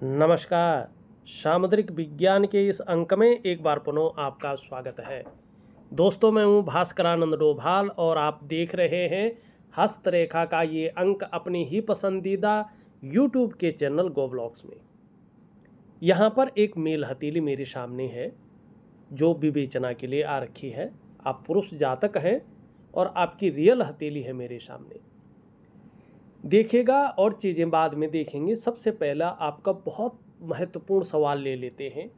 नमस्कार। सामुद्रिक विज्ञान के इस अंक में एक बार पुनः आपका स्वागत है। दोस्तों, मैं हूं भास्करानंद डोभाल और आप देख रहे हैं हस्तरेखा का ये अंक अपनी ही पसंदीदा यूट्यूब के चैनल गो ब्लॉग्स में। यहाँ पर एक मेल हथेली मेरे सामने है जो विवेचना के लिए आ रखी है। आप पुरुष जातक हैं और आपकी रियल हथेली है मेरे सामने। देखेगा और चीज़ें बाद में देखेंगे। सबसे पहला आपका बहुत महत्वपूर्ण सवाल ले लेते हैं।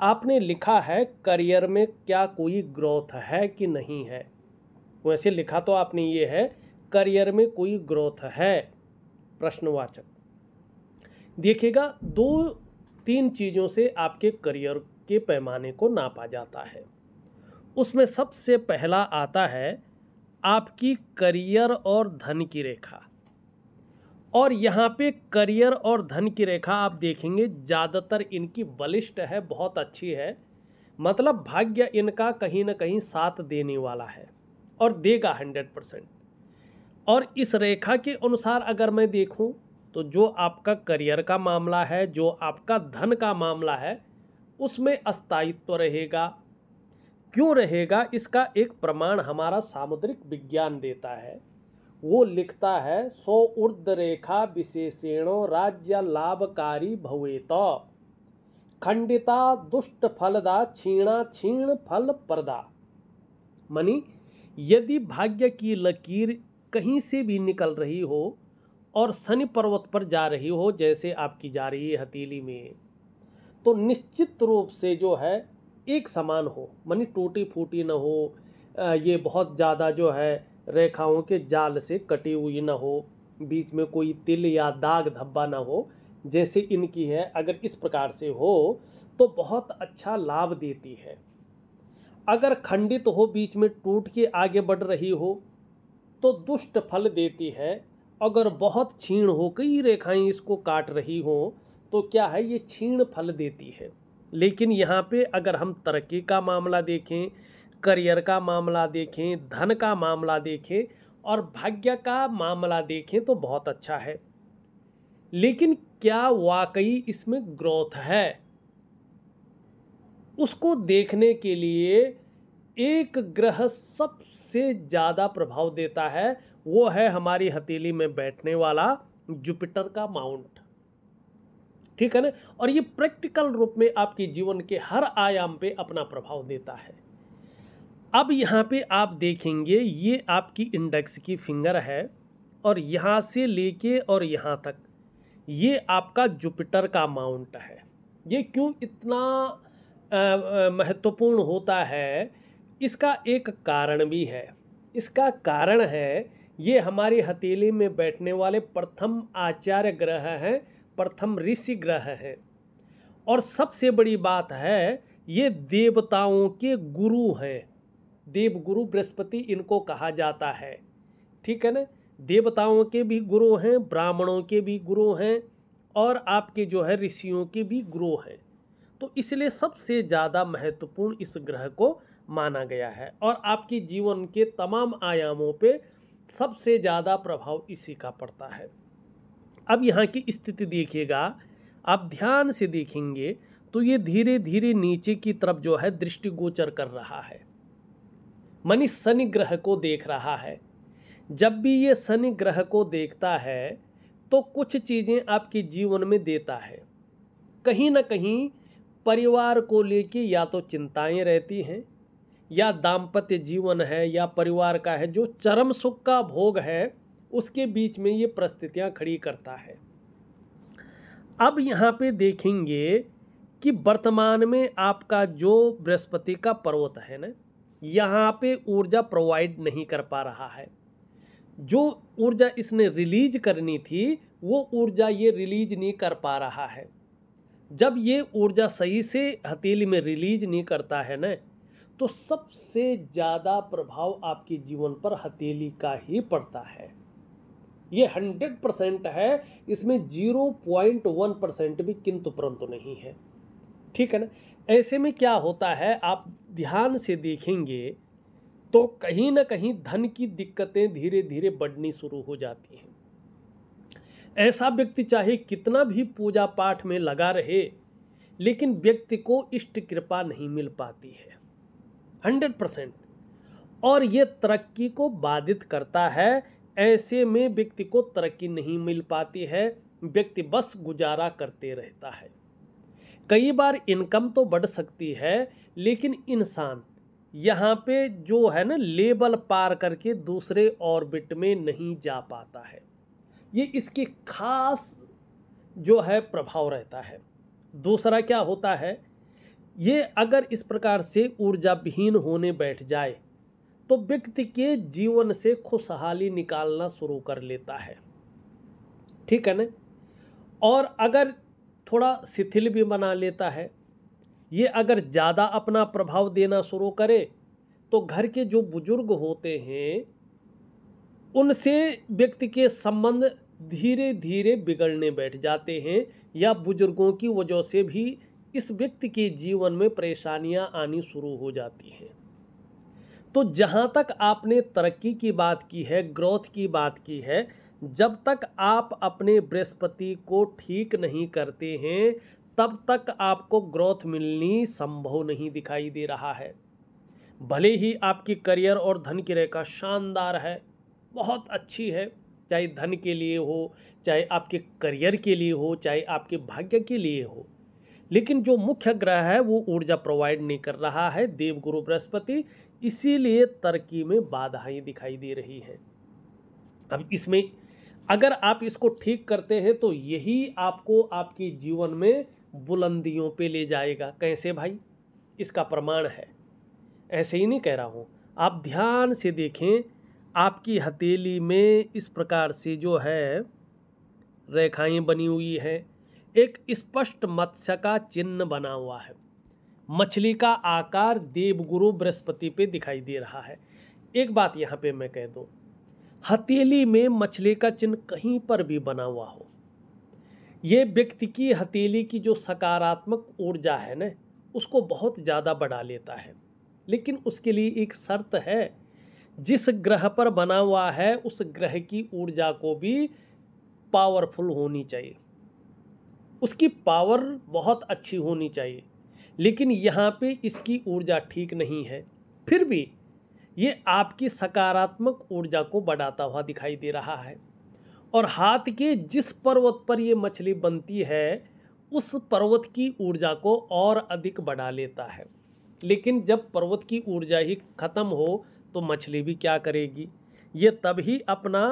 आपने लिखा है करियर में क्या कोई ग्रोथ है कि नहीं है। वैसे लिखा तो आपने ये है करियर में कोई ग्रोथ है, प्रश्नवाचक। देखिएगा, 2-3 चीज़ों से आपके करियर के पैमाने को नापा जाता है। उसमें सबसे पहला आता है आपकी करियर और धन की रेखा। और यहाँ पे करियर और धन की रेखा आप देखेंगे ज़्यादातर इनकी बलिष्ठ है, बहुत अच्छी है। मतलब भाग्य इनका कहीं ना कहीं साथ देने वाला है और देगा 100%। और इस रेखा के अनुसार अगर मैं देखूं तो जो आपका करियर का मामला है, जो आपका धन का मामला है, उसमें अस्थायित्व रहेगा। क्यों रहेगा, इसका एक प्रमाण हमारा सामुद्रिक विज्ञान देता है। वो लिखता है सो ऊर्ध्व रेखा विशेषेणो राज्य लाभकारी भवेत खंडिता दुष्ट फलदा क्षीणा क्षीण फल प्रदा। मनी यदि भाग्य की लकीर कहीं से भी निकल रही हो और शनि पर्वत पर जा रही हो, जैसे आपकी जा रही है हथेली में, तो निश्चित रूप से जो है एक समान हो, मनी टूटी फूटी न हो, ये बहुत ज़्यादा जो है रेखाओं के जाल से कटी हुई न हो, बीच में कोई तिल या दाग धब्बा न हो जैसे इनकी है। अगर इस प्रकार से हो तो बहुत अच्छा लाभ देती है। अगर खंडित हो, बीच में टूट के आगे बढ़ रही हो तो दुष्ट फल देती है। अगर बहुत क्षीण हो, कई रेखाएं इसको काट रही हो तो क्या है, ये क्षीण फल देती है। लेकिन यहाँ पे अगर हम तरक्की का मामला देखें, करियर का मामला देखें, धन का मामला देखें और भाग्य का मामला देखें तो बहुत अच्छा है। लेकिन क्या वाकई इसमें ग्रोथ है, उसको देखने के लिए एक ग्रह सबसे ज़्यादा प्रभाव देता है। वो है हमारी हथेली में बैठने वाला जुपिटर का माउंट। ठीक है ना। और ये प्रैक्टिकल रूप में आपके जीवन के हर आयाम पे अपना प्रभाव देता है। अब यहाँ पे आप देखेंगे ये आपकी इंडेक्स की फिंगर है और यहाँ से लेके और यहाँ तक ये आपका जुपिटर का माउंट है। ये क्यों इतना महत्वपूर्ण होता है, इसका एक कारण भी है। इसका कारण है ये हमारी हथेली में बैठने वाले प्रथम आचार्य ग्रह हैं, प्रथम ऋषि ग्रह हैं। और सबसे बड़ी बात है ये देवताओं के गुरु हैं। देवगुरु बृहस्पति इनको कहा जाता है। ठीक है ना। देवताओं के भी गुरु हैं, ब्राह्मणों के भी गुरु हैं और आपके जो है ऋषियों के भी गुरु हैं। तो इसलिए सबसे ज़्यादा महत्वपूर्ण इस ग्रह को माना गया है और आपके जीवन के तमाम आयामों पे सबसे ज़्यादा प्रभाव इसी का पड़ता है। अब यहाँ की स्थिति देखिएगा, आप ध्यान से देखेंगे तो ये धीरे धीरे नीचे की तरफ जो है दृष्टिगोचर कर रहा है, मानी शनि ग्रह को देख रहा है। जब भी ये शनि ग्रह को देखता है तो कुछ चीज़ें आपके जीवन में देता है। कहीं ना कहीं परिवार को लेके या तो चिंताएं रहती हैं, या दाम्पत्य जीवन है या परिवार का है जो चरम सुख का भोग है, उसके बीच में ये परिस्थितियां खड़ी करता है। अब यहाँ पे देखेंगे कि वर्तमान में आपका जो बृहस्पति का पर्वत है ना, यहाँ पे ऊर्जा प्रोवाइड नहीं कर पा रहा है। जो ऊर्जा इसने रिलीज करनी थी वो ऊर्जा ये रिलीज नहीं कर पा रहा है। जब ये ऊर्जा सही से हथेली में रिलीज नहीं करता है ना, तो सबसे ज़्यादा प्रभाव आपके जीवन पर हथेली का ही पड़ता है। ये 100% है, इसमें 0.1% भी किंतु परंतु नहीं है। ठीक है ना। ऐसे में क्या होता है, आप ध्यान से देखेंगे तो कहीं ना कहीं धन की दिक्कतें धीरे धीरे बढ़नी शुरू हो जाती हैं। ऐसा व्यक्ति चाहे कितना भी पूजा पाठ में लगा रहे, लेकिन व्यक्ति को इष्ट कृपा नहीं मिल पाती है 100%, और ये तरक्की को बाधित करता है। ऐसे में व्यक्ति को तरक्की नहीं मिल पाती है, व्यक्ति बस गुजारा करते रहता है। कई बार इनकम तो बढ़ सकती है, लेकिन इंसान यहाँ पे जो है ना लेवल पार करके दूसरे ऑर्बिट में नहीं जा पाता है। ये इसकी खास जो है प्रभाव रहता है। दूसरा क्या होता है, ये अगर इस प्रकार से ऊर्जा विहीन होने बैठ जाए तो व्यक्ति के जीवन से खुशहाली निकालना शुरू कर लेता है, ठीक है ना। और अगर थोड़ा शिथिल भी बना लेता है, ये अगर ज़्यादा अपना प्रभाव देना शुरू करे तो घर के जो बुजुर्ग होते हैं उनसे व्यक्ति के संबंध धीरे धीरे बिगड़ने बैठ जाते हैं, या बुजुर्गों की वजह से भी इस व्यक्ति के जीवन में परेशानियां आनी शुरू हो जाती हैं। तो जहां तक आपने तरक्की की बात की है, ग्रोथ की बात की है, जब तक आप अपने बृहस्पति को ठीक नहीं करते हैं तब तक आपको ग्रोथ मिलनी संभव नहीं दिखाई दे रहा है। भले ही आपकी करियर और धन की रेखा शानदार है, बहुत अच्छी है, चाहे धन के लिए हो, चाहे आपके करियर के लिए हो, चाहे आपके भाग्य के लिए हो, लेकिन जो मुख्य ग्रह है वो ऊर्जा प्रोवाइड नहीं कर रहा है, देवगुरु बृहस्पति, इसीलिए तरक्की में बाधाएं दिखाई दे रही हैं। अब इसमें अगर आप इसको ठीक करते हैं तो यही आपको आपके जीवन में बुलंदियों पे ले जाएगा। कैसे भाई? इसका प्रमाण है, ऐसे ही नहीं कह रहा हूँ, आप ध्यान से देखें। आपकी हथेली में इस प्रकार से जो है रेखाएं बनी हुई हैं, एक स्पष्ट मत्स्य का चिन्ह बना हुआ है, मछली का आकार देवगुरु बृहस्पति पे दिखाई दे रहा है। एक बात यहाँ पे मैं कह दूँ, हथेली में मछली का चिन्ह कहीं पर भी बना हुआ हो, ये व्यक्ति की हथेली की जो सकारात्मक ऊर्जा है ना उसको बहुत ज़्यादा बढ़ा लेता है। लेकिन उसके लिए एक शर्त है, जिस ग्रह पर बना हुआ है उस ग्रह की ऊर्जा को भी पावरफुल होनी चाहिए, उसकी पावर बहुत अच्छी होनी चाहिए। लेकिन यहाँ पे इसकी ऊर्जा ठीक नहीं है, फिर भी ये आपकी सकारात्मक ऊर्जा को बढ़ाता हुआ दिखाई दे रहा है। और हाथ के जिस पर्वत पर ये मछली बनती है उस पर्वत की ऊर्जा को और अधिक बढ़ा लेता है। लेकिन जब पर्वत की ऊर्जा ही खत्म हो तो मछली भी क्या करेगी? ये तभी अपना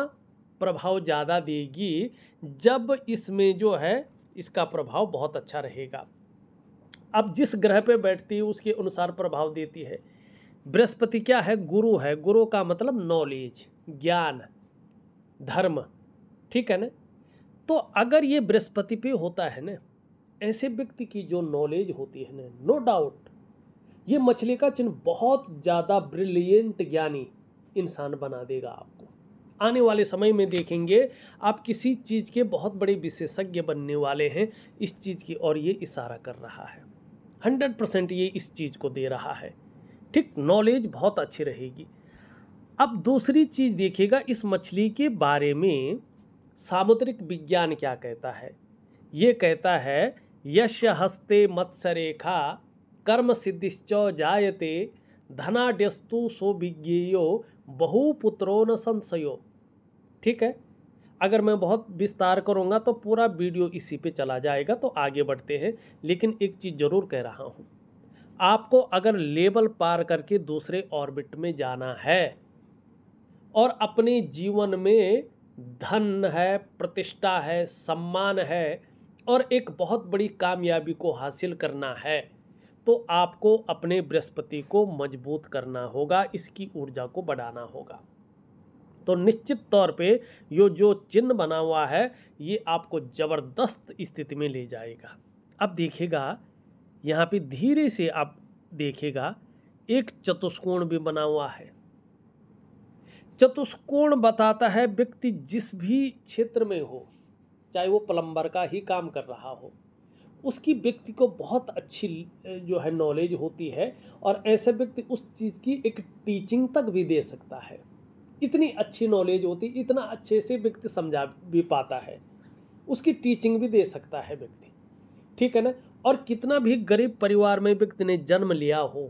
प्रभाव ज़्यादा देगी जब इसमें जो है इसका प्रभाव बहुत अच्छा रहेगा। अब जिस ग्रह पे बैठती है उसके अनुसार प्रभाव देती है। बृहस्पति क्या है? गुरु है। गुरु का मतलब नॉलेज, ज्ञान, धर्म, ठीक है ना। तो अगर ये बृहस्पति पे होता है ना, ऐसे व्यक्ति की जो नॉलेज होती है ना, नो डाउट ये मछली का चिन्ह बहुत ज़्यादा ब्रिलियंट ज्ञानी इंसान बना देगा आपको। आने वाले समय में देखेंगे आप किसी चीज़ के बहुत बड़े विशेषज्ञ बनने वाले हैं। इस चीज़ की और ये इशारा कर रहा है, 100% ये इस चीज़ को दे रहा है, ठीक। नॉलेज बहुत अच्छी रहेगी। अब दूसरी चीज़ देखिएगा, इस मछली के बारे में सामुद्रिक विज्ञान क्या कहता है। ये कहता है यश हस्ते मत्स्य रेखा कर्म सिद्धिश्च जायते धनाड्यस्तु सो विज्ञेयो बहुपुत्रो न संशयो, ठीक है। अगर मैं बहुत विस्तार करूँगा तो पूरा वीडियो इसी पे चला जाएगा, तो आगे बढ़ते हैं। लेकिन एक चीज़ ज़रूर कह रहा हूँ, आपको अगर लेवल पार करके दूसरे ऑर्बिट में जाना है और अपने जीवन में धन है, प्रतिष्ठा है, सम्मान है और एक बहुत बड़ी कामयाबी को हासिल करना है, तो आपको अपने बृहस्पति को मजबूत करना होगा, इसकी ऊर्जा को बढ़ाना होगा। तो निश्चित तौर पे ये जो चिन्ह बना हुआ है ये आपको ज़बरदस्त स्थिति में ले जाएगा। अब देखिएगा यहाँ पे धीरे से आप देखिएगा एक चतुष्कोण भी बना हुआ है। चतुष्कोण बताता है व्यक्ति जिस भी क्षेत्र में हो, चाहे वो प्लम्बर का ही काम कर रहा हो, उसकी व्यक्ति को बहुत अच्छी जो है नॉलेज होती है और ऐसे व्यक्ति उस चीज़ की एक टीचिंग तक भी दे सकता है। इतनी अच्छी नॉलेज होती, इतना अच्छे से व्यक्ति समझा भी पाता है। उसकी टीचिंग भी दे सकता है व्यक्ति, ठीक है ना। और कितना भी गरीब परिवार में व्यक्ति ने जन्म लिया हो,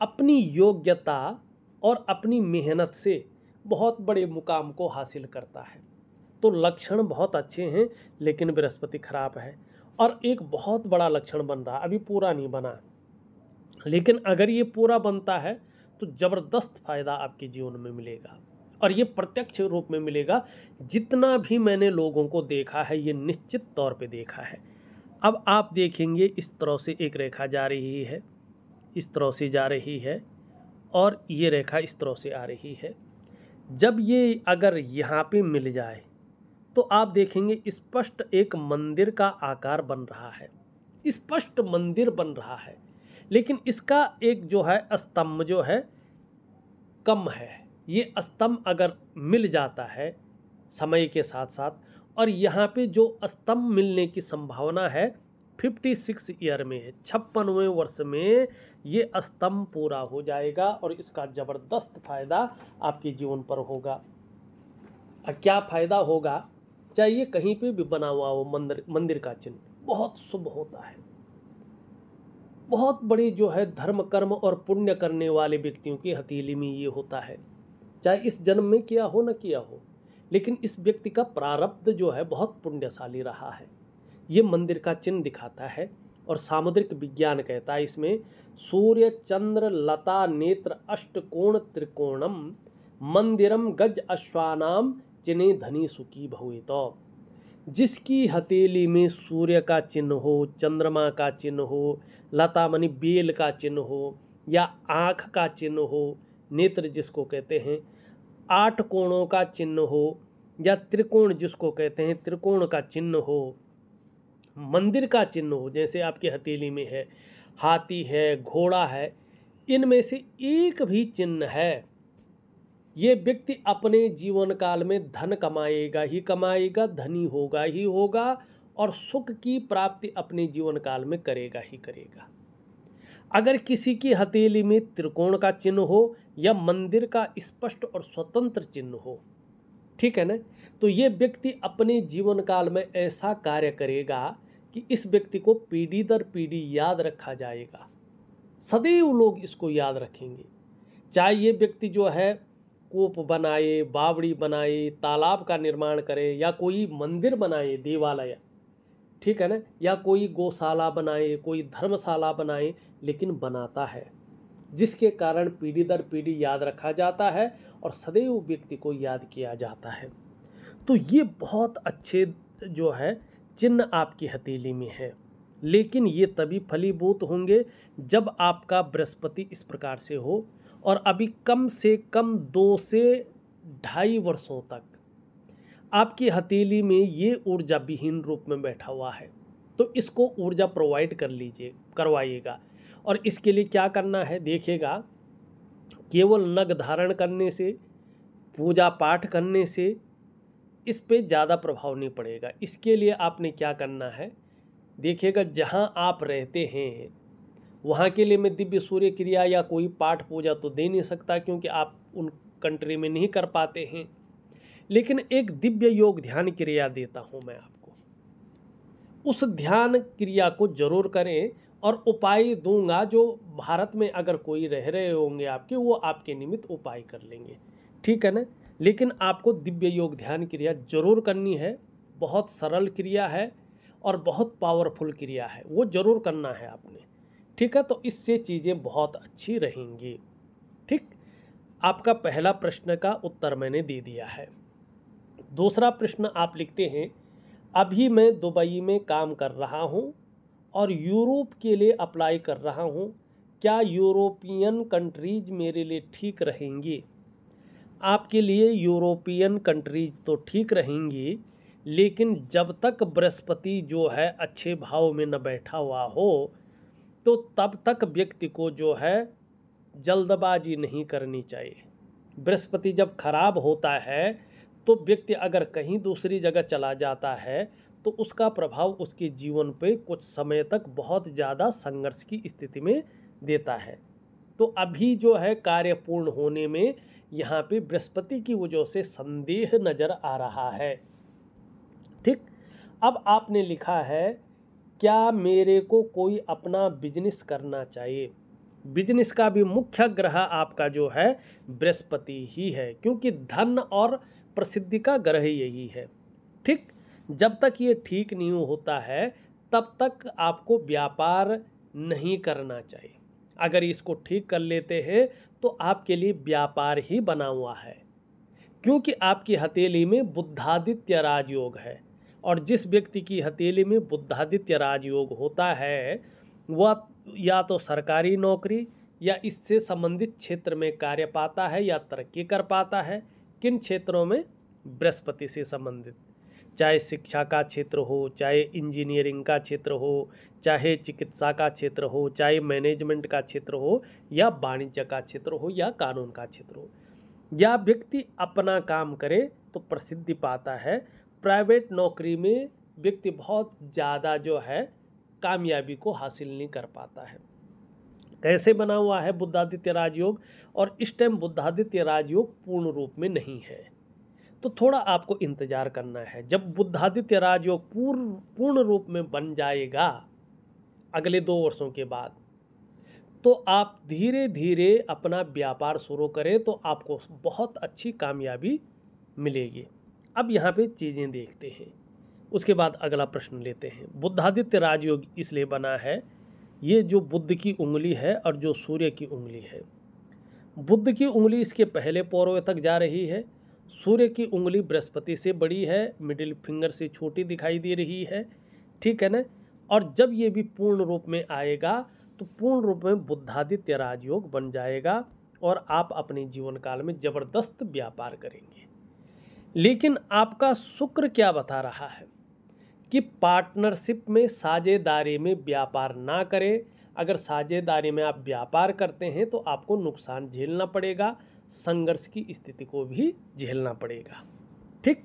अपनी योग्यता और अपनी मेहनत से बहुत बड़े मुकाम को हासिल करता है। तो लक्षण बहुत अच्छे हैं, लेकिन बृहस्पति खराब है। और एक बहुत बड़ा लक्षण बन रहा, अभी पूरा नहीं बना, लेकिन अगर ये पूरा बनता है तो ज़बरदस्त फायदा आपके जीवन में मिलेगा, और ये प्रत्यक्ष रूप में मिलेगा। जितना भी मैंने लोगों को देखा है, ये निश्चित तौर पे देखा है। अब आप देखेंगे, इस तरह से एक रेखा जा रही है, इस तरह से जा रही है, और ये रेखा इस तरह से आ रही है। जब ये अगर यहाँ पे मिल जाए तो आप देखेंगे स्पष्ट एक मंदिर का आकार बन रहा है, स्पष्ट मंदिर बन रहा है। लेकिन इसका एक जो है स्तंभ जो है कम है। ये स्तंभ अगर मिल जाता है समय के साथ साथ, और यहाँ पे जो स्तंभ मिलने की संभावना है 56 ईयर में है, 56वें वर्ष में ये स्तंभ पूरा हो जाएगा, और इसका ज़बरदस्त फायदा आपके जीवन पर होगा। क्या फायदा होगा? चाहे कहीं पे भी बना हुआ वो मंदिर का चिन्ह बहुत शुभ होता है। बहुत बड़े जो है धर्म कर्म और पुण्य करने वाले व्यक्तियों की हथेली में ये होता है, चाहे इस जन्म में किया हो न किया हो, लेकिन इस व्यक्ति का प्रारब्ध जो है बहुत पुण्यशाली रहा है। ये मंदिर का चिन्ह दिखाता है। और सामुद्रिक विज्ञान कहता है इसमें सूर्य चंद्र लता नेत्र अष्टकोण त्रिकोणम मंदिरम गज अश्वानाम चिन्हे धनी सुखी भवेत। जिसकी हथेली में सूर्य का चिन्ह हो, चंद्रमा का चिन्ह हो, लता मनी बेल का चिन्ह हो, या आँख का चिन्ह हो, नेत्र जिसको कहते हैं, 8 कोणों का चिन्ह हो, या त्रिकोण जिसको कहते हैं त्रिकोण का चिन्ह हो, मंदिर का चिन्ह हो, जैसे आपकी हथेली में है, हाथी है, घोड़ा है, इनमें से एक भी चिन्ह है, ये व्यक्ति अपने जीवन काल में धन कमाएगा ही कमाएगा, धनी होगा ही होगा, और सुख की प्राप्ति अपने जीवन काल में करेगा ही करेगा। अगर किसी की हथेली में त्रिकोण का चिन्ह हो या मंदिर का स्पष्ट और स्वतंत्र चिन्ह हो, ठीक है ना, तो ये व्यक्ति अपने जीवन काल में ऐसा कार्य करेगा कि इस व्यक्ति को पीढ़ी दर पीढ़ी याद रखा जाएगा। सदैव लोग इसको याद रखेंगे। चाहे ये व्यक्ति जो है कूप बनाए, बावड़ी बनाए, तालाब का निर्माण करे, या कोई मंदिर बनाए, देवालय, ठीक है ना, या कोई गौशाला बनाए, कोई धर्मशाला बनाए, लेकिन बनाता है, जिसके कारण पीढ़ी दर पीढ़ी याद रखा जाता है और सदैव व्यक्ति को याद किया जाता है। तो ये बहुत अच्छे जो है चिन्ह आपकी हथेली में है, लेकिन ये तभी फलीभूत होंगे जब आपका बृहस्पति इस प्रकार से हो, और अभी कम से कम 2 से 2.5 वर्षों तक आपकी हथेली में ये ऊर्जा विहीन रूप में बैठा हुआ है। तो इसको ऊर्जा प्रोवाइड करवाइएगा। और इसके लिए क्या करना है देखिएगा, केवल नग धारण करने से, पूजा पाठ करने से इस पे ज़्यादा प्रभाव नहीं पड़ेगा। इसके लिए आपने क्या करना है देखिएगा, जहाँ आप रहते हैं वहाँ के लिए मैं दिव्य सूर्य क्रिया या कोई पाठ पूजा तो दे नहीं सकता, क्योंकि आप उन कंट्री में नहीं कर पाते हैं, लेकिन एक दिव्य योग ध्यान क्रिया देता हूँ मैं आपको। उस ध्यान क्रिया को जरूर करें, और उपाय दूंगा जो भारत में अगर कोई रह रहे होंगे आपके, वो आपके निमित्त उपाय कर लेंगे, ठीक है ना। लेकिन आपको दिव्य योग ध्यान क्रिया जरूर करनी है। बहुत सरल क्रिया है और बहुत पावरफुल क्रिया है, वो जरूर करना है आपने, ठीक है। तो इससे चीज़ें बहुत अच्छी रहेंगी, ठीक। आपका पहला प्रश्न का उत्तर मैंने दे दिया है। दूसरा प्रश्न आप लिखते हैं, अभी मैं दुबई में काम कर रहा हूँ और यूरोप के लिए अप्लाई कर रहा हूँ, क्या यूरोपियन कंट्रीज मेरे लिए ठीक रहेंगी? आपके लिए यूरोपियन कंट्रीज तो ठीक रहेंगी, लेकिन जब तक बृहस्पति जो है अच्छे भाव में न बैठा हुआ हो, तो तब तक व्यक्ति को जो है जल्दबाजी नहीं करनी चाहिए। बृहस्पति जब खराब होता है तो व्यक्ति अगर कहीं दूसरी जगह चला जाता है तो उसका प्रभाव उसके जीवन पे कुछ समय तक बहुत ज़्यादा संघर्ष की स्थिति में देता है। तो अभी जो है कार्य पूर्ण होने में यहाँ पे बृहस्पति की वजह से संदेह नज़र आ रहा है, ठीक। अब आपने लिखा है क्या मेरे को कोई अपना बिजनेस करना चाहिए। बिजनेस का भी मुख्य ग्रह आपका जो है बृहस्पति ही है, क्योंकि धन और प्रसिद्धि का ग्रह यही है। ठीक, जब तक ये ठीक नहीं होता है तब तक आपको व्यापार नहीं करना चाहिए। अगर इसको ठीक कर लेते हैं तो आपके लिए व्यापार ही बना हुआ है, क्योंकि आपकी हथेली में बुधादित्य राजयोग है, और जिस व्यक्ति की हथेली में बुधादित्य राजयोग होता है वह या तो सरकारी नौकरी या इससे संबंधित क्षेत्र में कार्य पाता है या तरक्की कर पाता है। किन क्षेत्रों में? बृहस्पति से संबंधित, चाहे शिक्षा का क्षेत्र हो, चाहे इंजीनियरिंग का क्षेत्र हो, चाहे चिकित्सा का क्षेत्र हो, चाहे मैनेजमेंट का क्षेत्र हो, या वाणिज्य का क्षेत्र हो, या कानून का क्षेत्र हो। या व्यक्ति अपना काम करे तो प्रसिद्धि पाता है। प्राइवेट नौकरी में व्यक्ति बहुत ज़्यादा जो है कामयाबी को हासिल नहीं कर पाता है। कैसे बना हुआ है बुधादित्य राजयोग? और इस टाइम बुधादित्य राजयोग पूर्ण रूप में नहीं है, तो थोड़ा आपको इंतजार करना है। जब बुधादित्य राजयोग पूर्ण रूप में बन जाएगा अगले 2 वर्षों के बाद, तो आप धीरे धीरे अपना व्यापार शुरू करें तो आपको बहुत अच्छी कामयाबी मिलेगी। अब यहाँ पे चीज़ें देखते हैं, उसके बाद अगला प्रश्न लेते हैं। बुधादित्य राजयोग इसलिए बना है, ये जो बुध की उंगली है और जो सूर्य की उंगली है, बुध की उंगली इसके पहले पौरव तक जा रही है, सूर्य की उंगली बृहस्पति से बड़ी है, मिडिल फिंगर से छोटी दिखाई दे रही है, ठीक है ना। और जब ये भी पूर्ण रूप में आएगा तो पूर्ण रूप में बुधादित्य राजयोग बन जाएगा और आप अपने जीवन काल में जबरदस्त व्यापार करेंगे। लेकिन आपका शुक्र क्या बता रहा है कि पार्टनरशिप में, साझेदारी में व्यापार ना करें। अगर साझेदारी में आप व्यापार करते हैं तो आपको नुकसान झेलना पड़ेगा, संघर्ष की स्थिति को भी झेलना पड़ेगा। ठीक,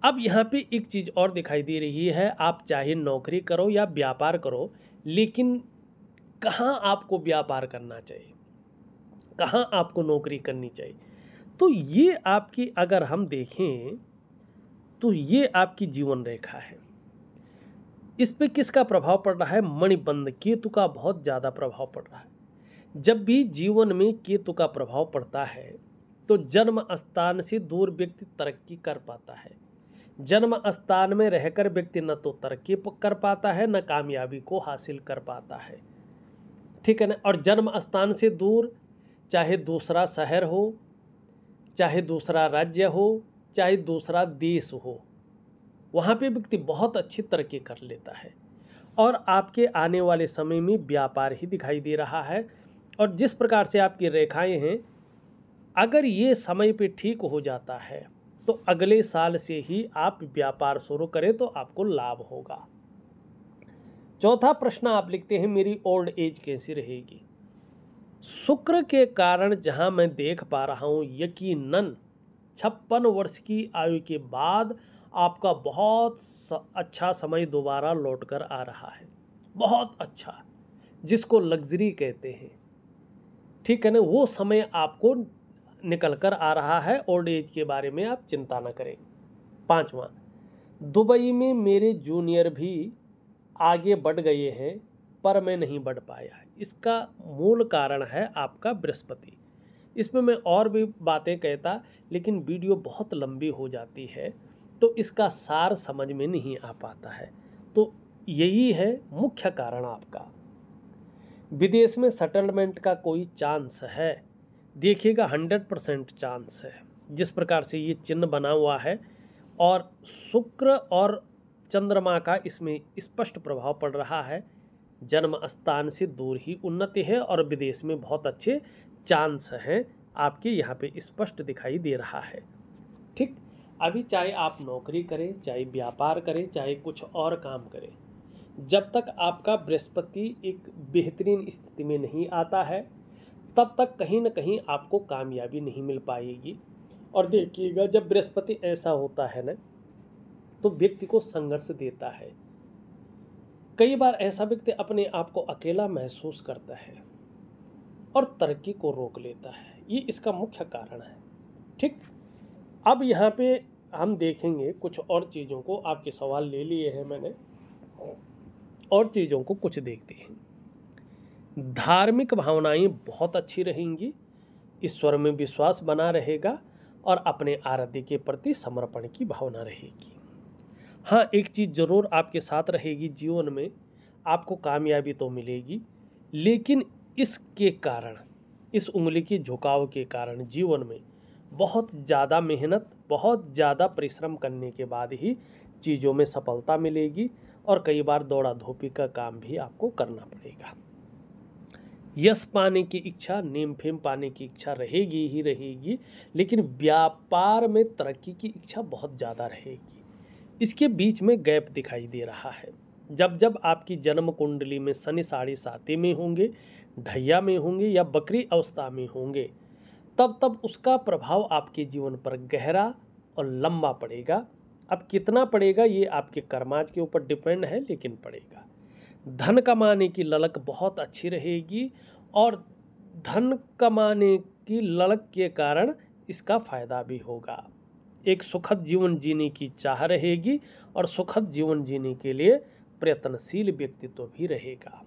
अब यहाँ पे एक चीज़ और दिखाई दे रही है, आप चाहे नौकरी करो या व्यापार करो, लेकिन कहाँ आपको व्यापार करना चाहिए, कहाँ आपको नौकरी करनी चाहिए। तो ये आपकी, अगर हम देखें तो ये आपकी जीवन रेखा है। इस पे किसका प्रभाव पड़ रहा है? मणिबंध, केतु का बहुत ज़्यादा प्रभाव पड़ रहा है। जब भी जीवन में केतु का प्रभाव पड़ता है तो जन्म स्थान से दूर व्यक्ति तरक्की कर पाता है। जन्म स्थान में रहकर व्यक्ति न तो तरक्की कर पाता है न कामयाबी को हासिल कर पाता है, ठीक है ना। और जन्म स्थान से दूर, चाहे दूसरा शहर हो, चाहे दूसरा राज्य हो, चाहे दूसरा देश हो, वहाँ पे व्यक्ति बहुत अच्छी तरक्की कर लेता है। और आपके आने वाले समय में व्यापार ही दिखाई दे रहा है। और जिस प्रकार से आपकी रेखाएं हैं, अगर ये समय पे ठीक हो जाता है तो अगले साल से ही आप व्यापार शुरू करें तो आपको लाभ होगा। चौथा प्रश्न आप लिखते हैं, मेरी ओल्ड एज कैसी रहेगी? शुक्र के कारण जहां मैं देख पा रहा हूं, यकीनन 56 वर्ष की आयु के बाद आपका बहुत अच्छा समय दोबारा लौट कर आ रहा है। बहुत अच्छा, जिसको लग्जरी कहते हैं, ठीक है ना, वो समय आपको निकल कर आ रहा है। ओल्ड एज के बारे में आप चिंता न करें। 5वां, दुबई में मेरे जूनियर भी आगे बढ़ गए हैं पर मैं नहीं बढ़ पाया। इसका मूल कारण है आपका बृहस्पति। इसमें मैं और भी बातें कहता, लेकिन वीडियो बहुत लंबी हो जाती है तो इसका सार समझ में नहीं आ पाता है। तो यही है मुख्य कारण आपका। विदेश में सेटलमेंट का कोई चांस है? देखिएगा 100% चांस है। जिस प्रकार से ये चिन्ह बना हुआ है और शुक्र और चंद्रमा का इसमें स्पष्ट प्रभाव पड़ रहा है, जन्म स्थान से दूर ही उन्नति है और विदेश में बहुत अच्छे चांस हैं आपके, यहाँ पे स्पष्ट दिखाई दे रहा है। ठीक, अभी चाहे आप नौकरी करें, चाहे व्यापार करें, चाहे कुछ और काम करें, जब तक आपका बृहस्पति एक बेहतरीन स्थिति में नहीं आता है तब तक कहीं ना कहीं आपको कामयाबी नहीं मिल पाएगी। और देखिएगा, जब बृहस्पति ऐसा होता है ना तो व्यक्ति को संघर्ष देता है। कई बार ऐसा व्यक्ति अपने आप को अकेला महसूस करता है और तरक्की को रोक लेता है। ये इसका मुख्य कारण है। ठीक, अब यहाँ पे हम देखेंगे कुछ और चीज़ों को, आपके सवाल ले लिए हैं मैंने, और चीज़ों को कुछ देखते हैं। धार्मिक भावनाएं बहुत अच्छी रहेंगी, ईश्वर में विश्वास बना रहेगा और अपने आराध्य के प्रति समर्पण की भावना रहेगी। हाँ, एक चीज़ ज़रूर आपके साथ रहेगी, जीवन में आपको कामयाबी तो मिलेगी, लेकिन इसके कारण, इस उंगली के झुकाव के कारण जीवन में बहुत ज़्यादा मेहनत, बहुत ज़्यादा परिश्रम करने के बाद ही चीज़ों में सफलता मिलेगी और कई बार दौड़ा धोपी का काम भी आपको करना पड़ेगा। यश पाने की इच्छा, नेम फेम पाने की इच्छा रहेगी ही रहेगी, लेकिन व्यापार में तरक्की की इच्छा बहुत ज़्यादा रहेगी। इसके बीच में गैप दिखाई दे रहा है। जब जब आपकी जन्म कुंडली में शनि साढ़े साती में होंगे, ढैया में होंगे या बकरी अवस्था में होंगे, तब तब उसका प्रभाव आपके जीवन पर गहरा और लंबा पड़ेगा। अब कितना पड़ेगा ये आपके कर्माज के ऊपर डिपेंड है, लेकिन पड़ेगा। धन कमाने की ललक बहुत अच्छी रहेगी और धन कमाने की ललक के कारण इसका फायदा भी होगा। एक सुखद जीवन जीने की चाह रहेगी और सुखद जीवन जीने के लिए प्रयत्नशील व्यक्तित्व भी रहेगा।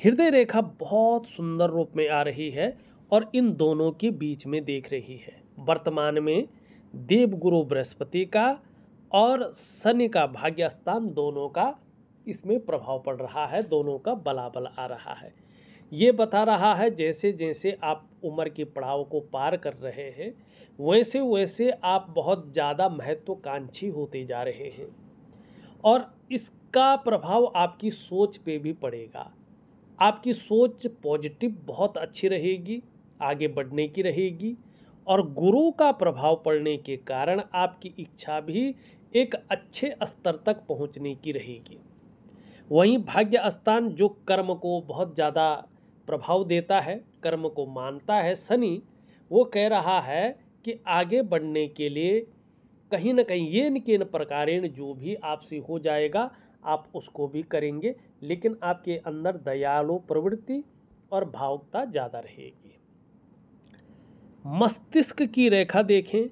हृदय रेखा बहुत सुंदर रूप में आ रही है और इन दोनों के बीच में देख रही है। वर्तमान में देवगुरु बृहस्पति का और शनि का भाग्य स्थान दोनों का इसमें प्रभाव पड़ रहा है, दोनों का बलाबल आ रहा है। ये बता रहा है जैसे जैसे आप उम्र के पड़ाव को पार कर रहे हैं, वैसे वैसे आप बहुत ज़्यादा महत्वाकांक्षी होते जा रहे हैं और इसका प्रभाव आपकी सोच पे भी पड़ेगा। आपकी सोच पॉजिटिव बहुत अच्छी रहेगी, आगे बढ़ने की रहेगी और गुरु का प्रभाव पड़ने के कारण आपकी इच्छा भी एक अच्छे स्तर तक पहुंचने की रहेगी। वहीं भाग्य स्थान जो कर्म को बहुत ज़्यादा प्रभाव देता है, कर्म को मानता है शनि, वो कह रहा है कि आगे बढ़ने के लिए कहीं न कहीं ये न के न प्रकारेण जो भी आपसे हो जाएगा आप उसको भी करेंगे, लेकिन आपके अंदर दयालु प्रवृत्ति और भावुकता ज़्यादा रहेगी। मस्तिष्क की रेखा देखें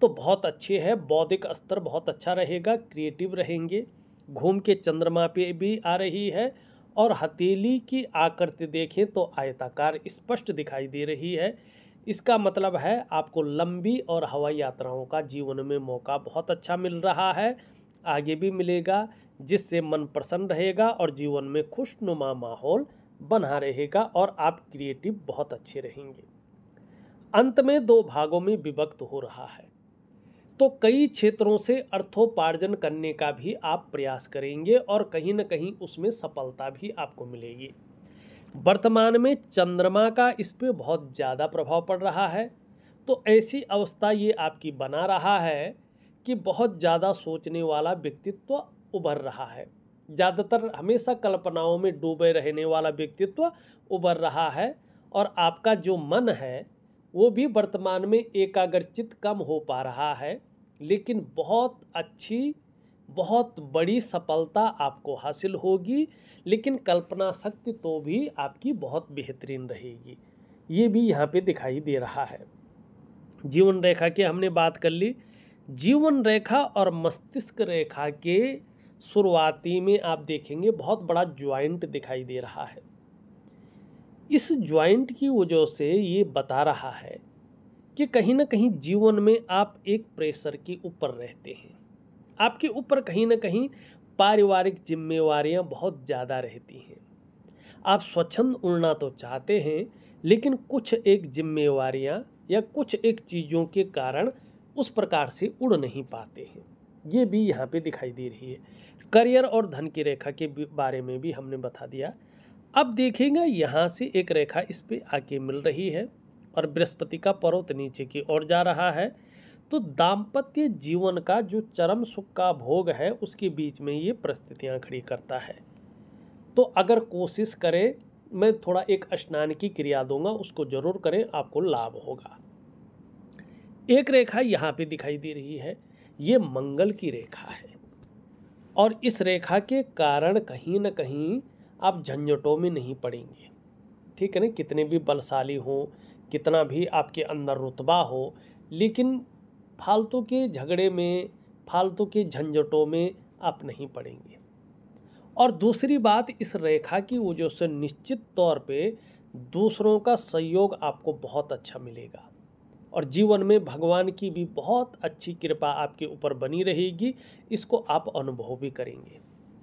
तो बहुत अच्छी है, बौद्धिक स्तर बहुत अच्छा रहेगा, क्रिएटिव रहेंगे। घूम के चंद्रमा पे भी आ रही है और हथेली की आकृति देखें तो आयताकार स्पष्ट दिखाई दे रही है। इसका मतलब है आपको लंबी और हवाई यात्राओं का जीवन में मौका बहुत अच्छा मिल रहा है, आगे भी मिलेगा, जिससे मन प्रसन्न रहेगा और जीवन में खुशनुमा माहौल बना रहेगा और आप क्रिएटिव बहुत अच्छे रहेंगे। अंत में दो भागों में विभक्त हो रहा है, तो कई क्षेत्रों से अर्थोपार्जन करने का भी आप प्रयास करेंगे और कहीं न कहीं उसमें सफलता भी आपको मिलेगी। वर्तमान में चंद्रमा का इस पे बहुत ज़्यादा प्रभाव पड़ रहा है, तो ऐसी अवस्था ये आपकी बना रहा है कि बहुत ज़्यादा सोचने वाला व्यक्तित्व उभर रहा है। ज़्यादातर हमेशा कल्पनाओं में डूबे रहने वाला व्यक्तित्व उभर रहा है और आपका जो मन है वो भी वर्तमान में एकाग्रचित कम हो पा रहा है, लेकिन बहुत अच्छी, बहुत बड़ी सफलता आपको हासिल होगी, लेकिन कल्पना शक्ति तो भी आपकी बहुत बेहतरीन रहेगी, ये भी यहाँ पे दिखाई दे रहा है। जीवन रेखा की हमने बात कर ली। जीवन रेखा और मस्तिष्क रेखा के शुरुआती में आप देखेंगे बहुत बड़ा ज्वाइंट दिखाई दे रहा है। इस ज्वाइंट की वजह से ये बता रहा है कि कहीं ना कहीं जीवन में आप एक प्रेशर के ऊपर रहते हैं, आपके ऊपर कहीं ना कहीं पारिवारिक जिम्मेवारियां बहुत ज़्यादा रहती हैं। आप स्वच्छंद उड़ना तो चाहते हैं, लेकिन कुछ एक जिम्मेवारियां या कुछ एक चीज़ों के कारण उस प्रकार से उड़ नहीं पाते हैं, ये भी यहाँ पे दिखाई दे रही है। करियर और धन की रेखा के बारे में भी हमने बता दिया। अब देखेंगे यहाँ से एक रेखा इस पे आके मिल रही है और बृहस्पति का पर्वत नीचे की ओर जा रहा है, तो दाम्पत्य जीवन का जो चरम सुख का भोग है उसके बीच में ये परिस्थितियाँ खड़ी करता है। तो अगर कोशिश करें, मैं थोड़ा एक स्नान की क्रिया दूंगा, उसको जरूर करें, आपको लाभ होगा। एक रेखा यहाँ पे दिखाई दे रही है, ये मंगल की रेखा है और इस रेखा के कारण कहीं ना कहीं आप झंझटों में नहीं पड़ेंगे, ठीक है ना। कितने भी बलशाली हो, कितना भी आपके अंदर रुतबा हो, लेकिन फालतू के झगड़े में, फालतू के झंझटों में आप नहीं पड़ेंगे। और दूसरी बात, इस रेखा की वजह से निश्चित तौर पे दूसरों का सहयोग आपको बहुत अच्छा मिलेगा और जीवन में भगवान की भी बहुत अच्छी कृपा आपके ऊपर बनी रहेगी, इसको आप अनुभव भी करेंगे।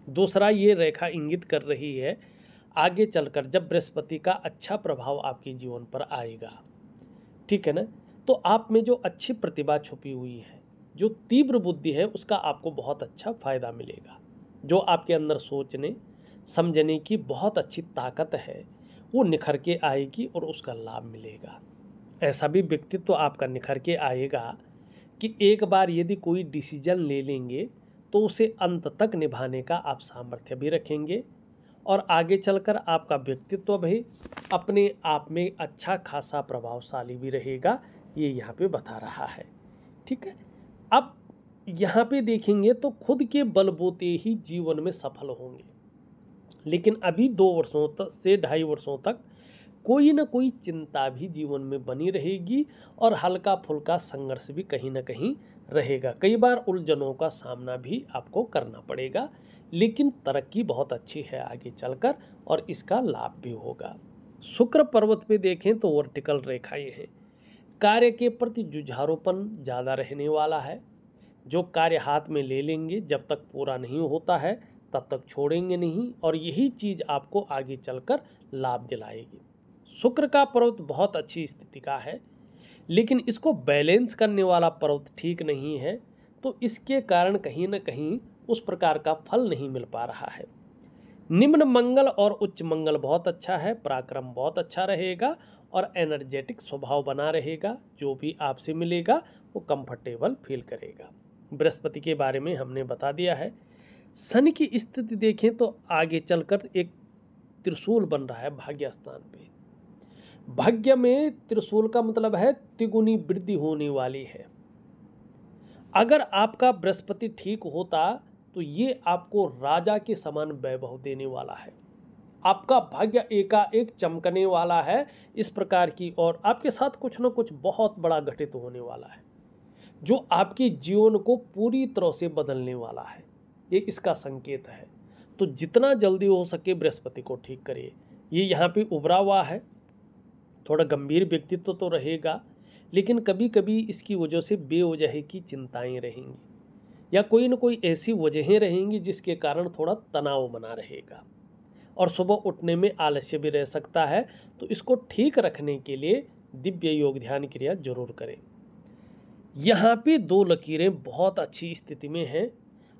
दूसरा, ये रेखा इंगित कर रही है आगे चलकर जब बृहस्पति का अच्छा प्रभाव आपके जीवन पर आएगा, ठीक है ना, तो आप में जो अच्छी प्रतिभा छुपी हुई है, जो तीव्र बुद्धि है, उसका आपको बहुत अच्छा फायदा मिलेगा। जो आपके अंदर सोचने समझने की बहुत अच्छी ताकत है वो निखर के आएगी और उसका लाभ मिलेगा। ऐसा भी व्यक्तित्व आपका निखर के आएगा कि एक बार यदि कोई डिसीजन ले लेंगे तो उसे अंत तक निभाने का आप सामर्थ्य भी रखेंगे और आगे चलकर आपका व्यक्तित्व भी अपने आप में अच्छा खासा प्रभावशाली भी रहेगा, ये यहाँ पे बता रहा है। ठीक है, अब यहाँ पे देखेंगे तो खुद के बलबूते ही जीवन में सफल होंगे, लेकिन अभी 2 वर्षों तक से 2.5 वर्षों तक कोई ना कोई चिंता भी जीवन में बनी रहेगी और हल्का फुल्का संघर्ष भी कहीं ना कहीं रहेगा। कई बार उलझनों का सामना भी आपको करना पड़ेगा, लेकिन तरक्की बहुत अच्छी है आगे चलकर और इसका लाभ भी होगा। शुक्र पर्वत पे देखें तो वर्टिकल रेखाएं हैं। कार्य के प्रति जुझारूपन ज़्यादा रहने वाला है। जो कार्य हाथ में ले लेंगे, जब तक पूरा नहीं होता है तब तक छोड़ेंगे नहीं और यही चीज़ आपको आगे चलकर लाभ दिलाएगी। शुक्र का पर्वत बहुत अच्छी स्थिति का है, लेकिन इसको बैलेंस करने वाला पर्वत ठीक नहीं है, तो इसके कारण कहीं ना कहीं उस प्रकार का फल नहीं मिल पा रहा है। निम्न मंगल और उच्च मंगल बहुत अच्छा है, पराक्रम बहुत अच्छा रहेगा और एनर्जेटिक स्वभाव बना रहेगा। जो भी आपसे मिलेगा वो कंफर्टेबल फील करेगा। बृहस्पति के बारे में हमने बता दिया है। शनि की स्थिति देखें तो आगे चलकर एक त्रिशूल बन रहा है भाग्य स्थान पे। भाग्य में त्रिशूल का मतलब है तिगुनी वृद्धि होने वाली है। अगर आपका बृहस्पति ठीक होता तो ये आपको राजा के समान वैभव देने वाला है। आपका भाग्य एकाएक चमकने वाला है इस प्रकार की, और आपके साथ कुछ न कुछ बहुत बड़ा घटित होने वाला है जो आपके जीवन को पूरी तरह से बदलने वाला है। ये इसका संकेत है। तो जितना जल्दी हो सके बृहस्पति को ठीक करिए। ये यहाँ पे उभरा हुआ है, थोड़ा गंभीर व्यक्तित्व तो रहेगा, लेकिन कभी कभी इसकी वजह से बेवजह की चिंताएं रहेंगी या कोई न कोई ऐसी वजहें रहेंगी जिसके कारण थोड़ा तनाव बना रहेगा और सुबह उठने में आलस्य भी रह सकता है। तो इसको ठीक रखने के लिए दिव्य योग ध्यान क्रिया जरूर करें। यहाँ पे 2 लकीरें बहुत अच्छी स्थिति में हैं,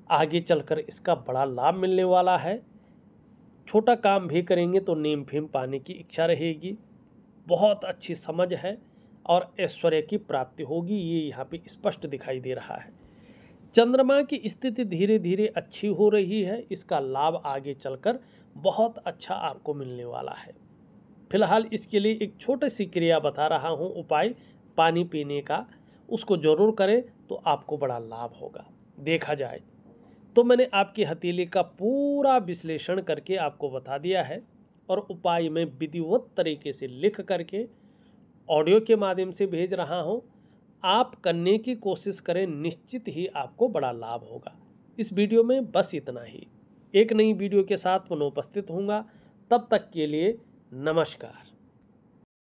आगे चलकर इसका बड़ा लाभ मिलने वाला है। छोटा काम भी करेंगे तो नेम फेम पाने की इच्छा रहेगी, बहुत अच्छी समझ है और ऐश्वर्य की प्राप्ति होगी, ये यहाँ पे स्पष्ट दिखाई दे रहा है। चंद्रमा की स्थिति धीरे धीरे अच्छी हो रही है, इसका लाभ आगे चलकर बहुत अच्छा आपको मिलने वाला है। फिलहाल इसके लिए एक छोटी सी क्रिया बता रहा हूँ, उपाय पानी पीने का, उसको जरूर करें तो आपको बड़ा लाभ होगा। देखा जाए तो मैंने आपकी हथेली का पूरा विश्लेषण करके आपको बता दिया है और उपाय में विधिवत तरीके से लिख करके ऑडियो के माध्यम से भेज रहा हूँ। आप करने की कोशिश करें, निश्चित ही आपको बड़ा लाभ होगा। इस वीडियो में बस इतना ही। एक नई वीडियो के साथ पुनः उपस्थित होऊंगा, तब तक के लिए नमस्कार।